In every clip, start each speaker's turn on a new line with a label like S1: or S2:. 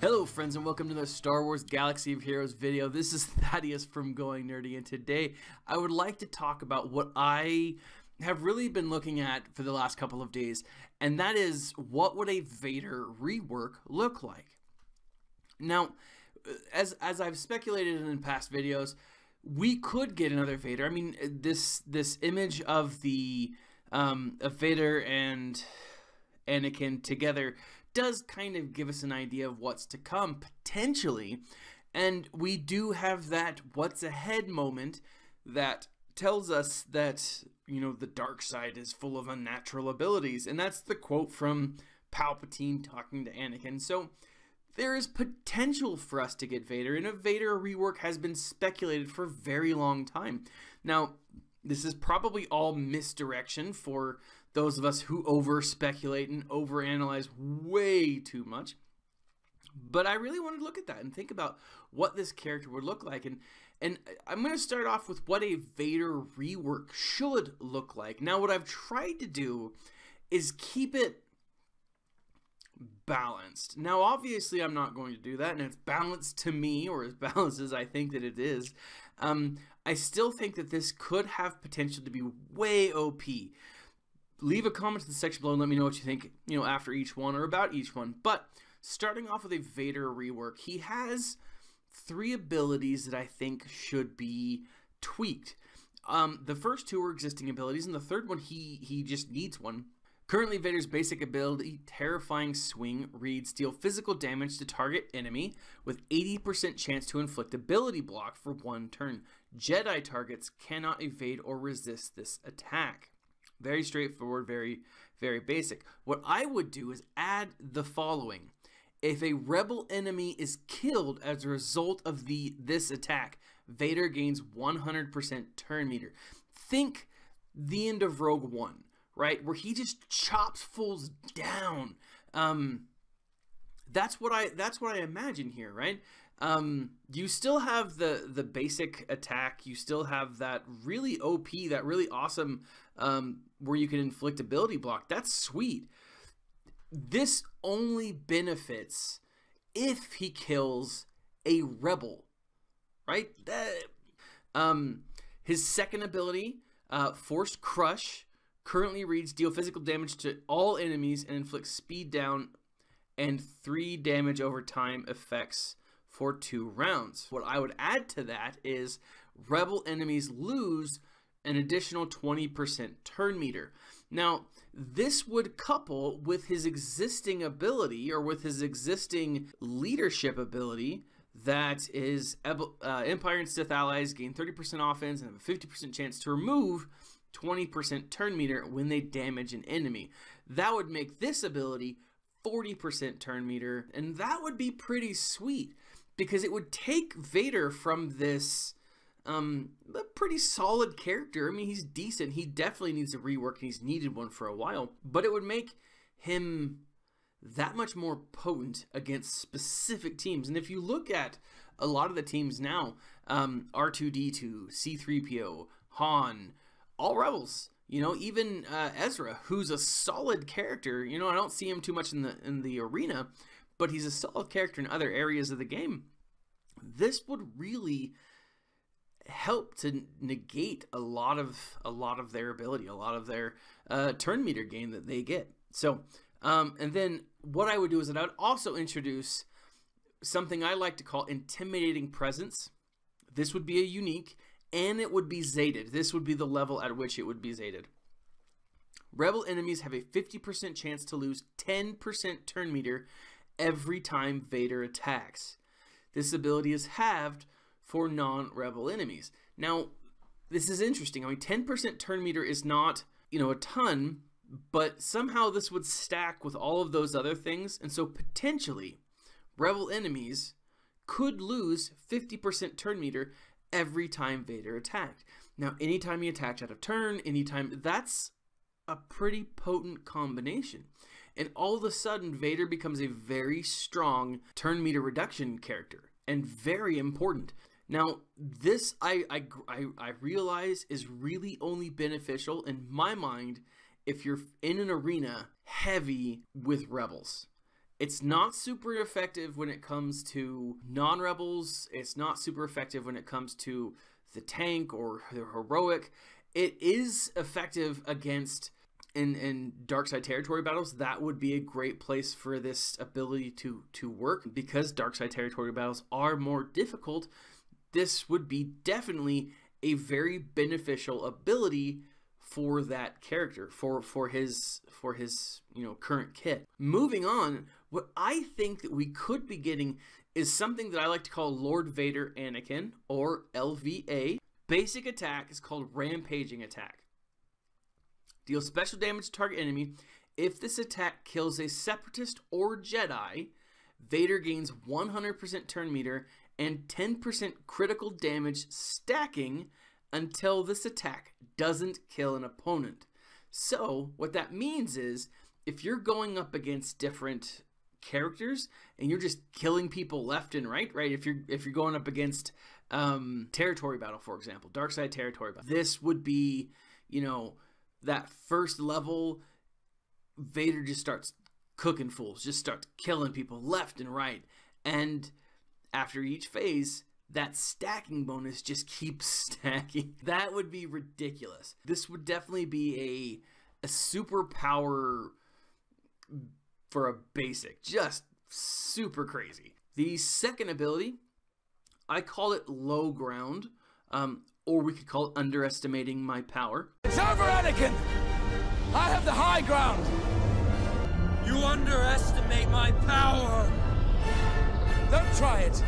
S1: Hello friends and welcome to the Star Wars Galaxy of Heroes video. This is Thaddeus from Going Nerdy, and today I would like to talk about what I have really been looking at for the last couple of days, and that is, what would a Vader rework look like? Now, as I've speculated in past videos, we could get another Vader. I mean, this image of the of Vader and Anakin together does kind of give us an idea of what's to come potentially, and we do have that what's ahead moment that tells us that, you know, the dark side is full of unnatural abilities, and that's the quote from Palpatine talking to Anakin. So there is potential for us to get Vader, and a Vader rework has been speculated for a very long time. Now, this is probably all misdirection for those of us who over-speculate and over-analyze way too much. But I really want to look at that and think about what this character would look like. And I'm going to start off with what a Vader rework should look like. Now, what I've tried to do is keep it balanced. Now, obviously, I'm not going to do that, and it's balanced to me, or as balanced as I think that it is. I still think that this could have potential to be way OP. Leave a comment in the section below and let me know what you think, you know, after each one or about each one. But starting off with a Vader rework, he has 3 abilities that I think should be tweaked. The first 2 are existing abilities, and the third one, he just needs one. Currently, Vader's basic ability, Terrifying Swing, reads deal physical damage to target enemy with 80% chance to inflict ability block for 1 turn. Jedi targets cannot evade or resist this attack. Very straightforward, very basic. What I would do is add the following. If a rebel enemy is killed as a result of this attack, Vader gains 100% turn meter. Think the end of Rogue One, right? Where he just chops fools down. That's what I imagine here, right? You still have the basic attack. You still have that really OP, that really awesome, where you can inflict ability block. That's sweet. This only benefits if he kills a rebel, right? His second ability, Forced Crush, currently reads deal physical damage to all enemies and inflicts speed down and 3 damage over time effects for 2 rounds. What I would add to that is rebel enemies lose an additional 20% turn meter. Now, this would couple with his existing ability, or with his existing leadership ability, that is Empire and Sith allies gain 30% offense and have a 50% chance to remove 20% turn meter when they damage an enemy. That would make this ability 40% turn meter, and that would be pretty sweet, because it would take Vader from this a pretty solid character. I mean, he's decent. He definitely needs a rework, and he's needed one for a while, but it would make him that much more potent against specific teams. And if you look at a lot of the teams now, R2-D2, C-3PO, Han, all rebels, you know, even Ezra, who's a solid character. You know, I don't see him too much in the arena, but he's a solid character in other areas of the game. This would really help to negate a lot of their ability, a lot of their turn meter gain that they get. So, and then what I would do is that I would also introduce something I like to call Intimidating Presence. This would be a unique, and it would be zated. This would be the level at which it would be zated. Rebel enemies have a 50% chance to lose 10% turn meter every time Vader attacks. This ability is halved for non-rebel enemies. Now, this is interesting. I mean, 10% turn meter is not, you know, a ton, but somehow this would stack with all of those other things, and so potentially rebel enemies could lose 50% turn meter every time Vader attacked. Now, anytime he attacked out of turn, anytime, that's a pretty potent combination. And all of a sudden, Vader becomes a very strong turn meter reduction character, and very important. Now, this I realize is really only beneficial in my mind if you're in an arena heavy with rebels. It's not super effective when it comes to non-rebels. It's not super effective when it comes to the tank or the heroic. It is effective against in dark side territory battles. That would be a great place for this ability to work, because dark side territory battles are more difficult. This would be definitely a very beneficial ability for that character, for his current kit. Moving on, what I think that we could be getting is something that I like to call Lord Vader Anakin, or LVA. Basic attack is called Rampaging Attack. Deal special damage to target enemy. If this attack kills a Separatist or Jedi, Vader gains 100% turn meter and 10% critical damage stacking until this attack doesn't kill an opponent. So what that means is, if you're going up against different characters and you're just killing people left and right, if you're going up against territory battle, for example, dark side territory battle, this would be, that first level, Vader just starts cooking fools, just starts killing people left and right, and after each phase, that stacking bonus just keeps stacking. That would be ridiculous. This would definitely be a superpower for a basic, just super crazy. The second ability, I call it Low Ground, or we could call it Underestimating My Power.
S2: It's over, Anakin! I have the high ground! You underestimate my power! Don't try it!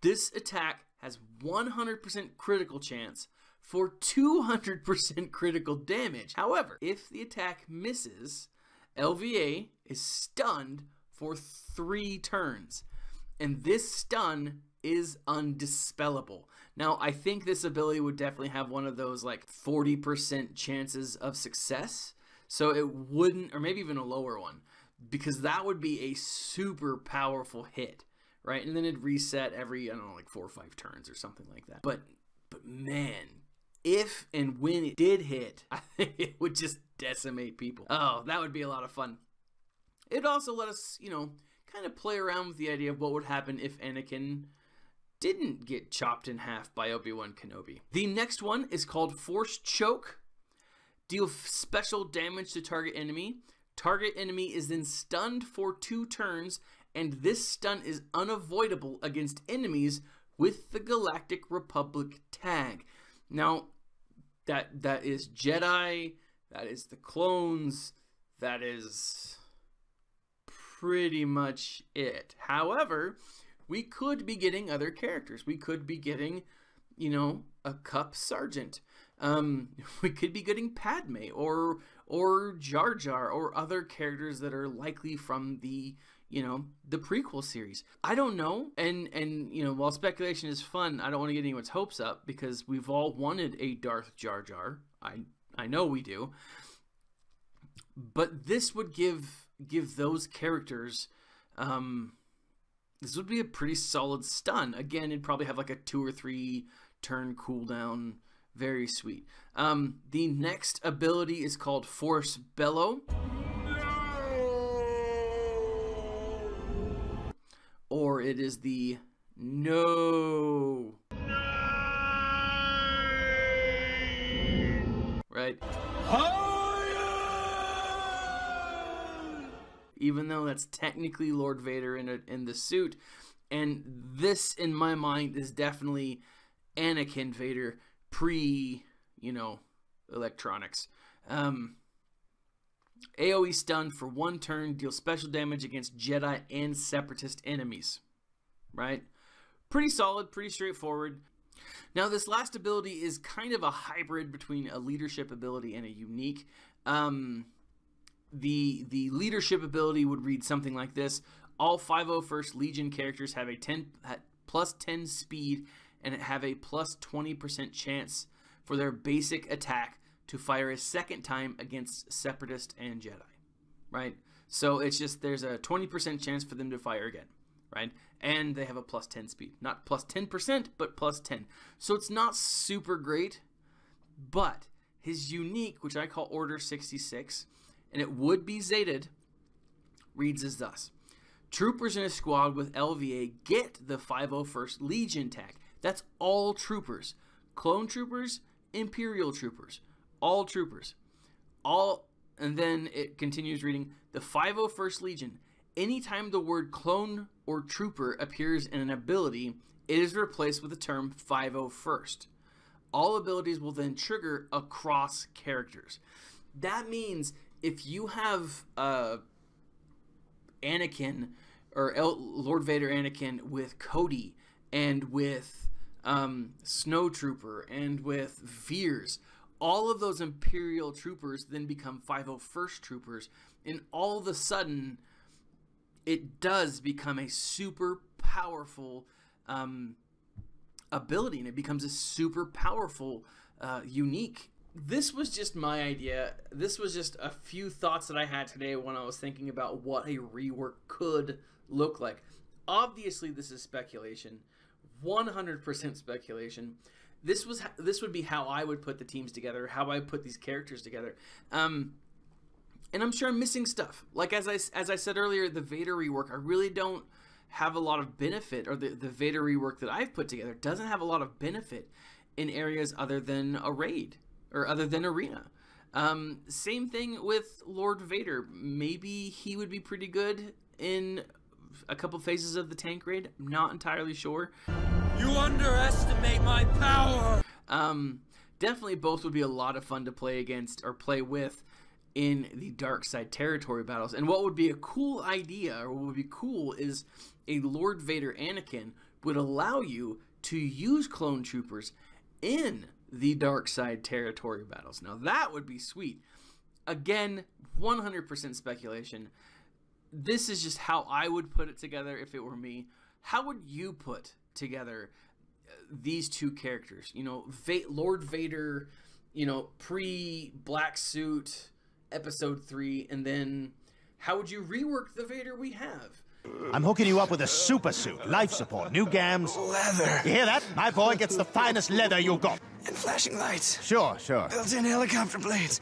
S1: This attack has 100% critical chance for 200% critical damage. However, if the attack misses, LVA is stunned for 3 turns, and this stun is undispellable. Now, I think this ability would definitely have one of those like 40% chances of success, so it wouldn't, or maybe even a lower one, because that would be a super powerful hit, right? And then it'd reset every, I don't know, like 4 or 5 turns or something like that. But man, if and when it did hit, I think it would just decimate people. Oh, that would be a lot of fun. It'd also let us, kind of play around with the idea of what would happen if Anakin didn't get chopped in half by Obi-Wan Kenobi. The next one is called Force Choke. Deal special damage to target enemy. Target enemy is then stunned for 2 turns, and this stun is unavoidable against enemies with the Galactic Republic tag. Now, that is Jedi, that is the clones, that is pretty much it. However, we could be getting other characters. We could be getting, a Cup Sergeant. We could be getting Padme or Jar Jar or other characters that are likely from the prequel series. I don't know. And while speculation is fun, I don't want to get anyone's hopes up, because we've all wanted a Darth Jar Jar. I know we do. But this would give those characters, this would be a pretty solid stun. Again, it'd probably have like a 2 or 3 turn cooldown. Very sweet. The next ability is called Force Bellow. Or it is the No. Right? Even though that's technically Lord Vader in the suit, and this in my mind is definitely Anakin Vader pre electronics. AoE stun for 1 turn, deal special damage against Jedi and Separatist enemies. Right? Pretty solid, pretty straightforward. Now, this last ability is kind of a hybrid between a leadership ability and a unique. The leadership ability would read something like this. All 501st Legion characters have a plus 10 speed and have a plus 20% chance for their basic attack to fire a second time against Separatist and Jedi, right? So it's just, there's a 20% chance for them to fire again, right? And they have a plus 10 speed. Not plus 10%, but plus 10. So it's not super great, but his unique, which I call Order 66, and it would be Zated, reads as thus. Troopers in a squad with LVA get the 501st Legion tag. That's all troopers. Clone troopers, Imperial troopers, all troopers. And then it continues reading, the 501st Legion. Anytime the word clone or trooper appears in an ability, it is replaced with the term 501st. All abilities will then trigger across characters. That means if you have Anakin or Lord Vader Anakin with Cody and with Snowtrooper and with Veers, all of those Imperial troopers then become 501st troopers, and all of a sudden it does become a super powerful ability, and it becomes a super powerful unique. This was just my idea. This was just a few thoughts that I had today when I was thinking about what a rework could look like. Obviously this is speculation, 100% speculation. This would be how I would put the teams together, how I put these characters together. And I'm sure I'm missing stuff. Like as I said earlier, the Vader rework, I really don't have a lot of benefit, or the Vader rework that I've put together doesn't have a lot of benefit in areas other than a raid or other than arena. Same thing with Lord Vader. Maybe he would be pretty good in a couple phases of the tank raid. I'm not entirely sure.
S2: You underestimate my power.
S1: Definitely both would be a lot of fun to play against or play with in the dark side territory battles. And what would be a cool idea, or what would be cool, is a Lord Vader Anakin would allow you to use clone troopers in the dark side territory battles. Now that would be sweet. Again, 100% speculation. This is just how I would put it together if it were me. How would you put together these two characters? You know, Lord Vader, you know, pre-black suit episode 3, and then how would you rework the Vader we have?
S3: I'm hooking you up with a super suit, life support, new gams.
S2: Leather.
S3: You hear that? My boy gets the finest leather you got.
S2: And flashing lights.
S3: Sure.
S2: Built-in helicopter blades.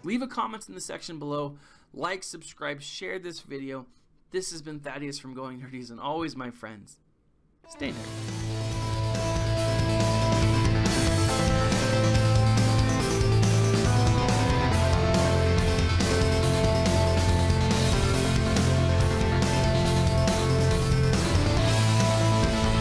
S1: Leave a comment in the section below. Like, subscribe, share this video. This has been Thaddeus from Going Nerdies, and always, my friends, stay nerdy.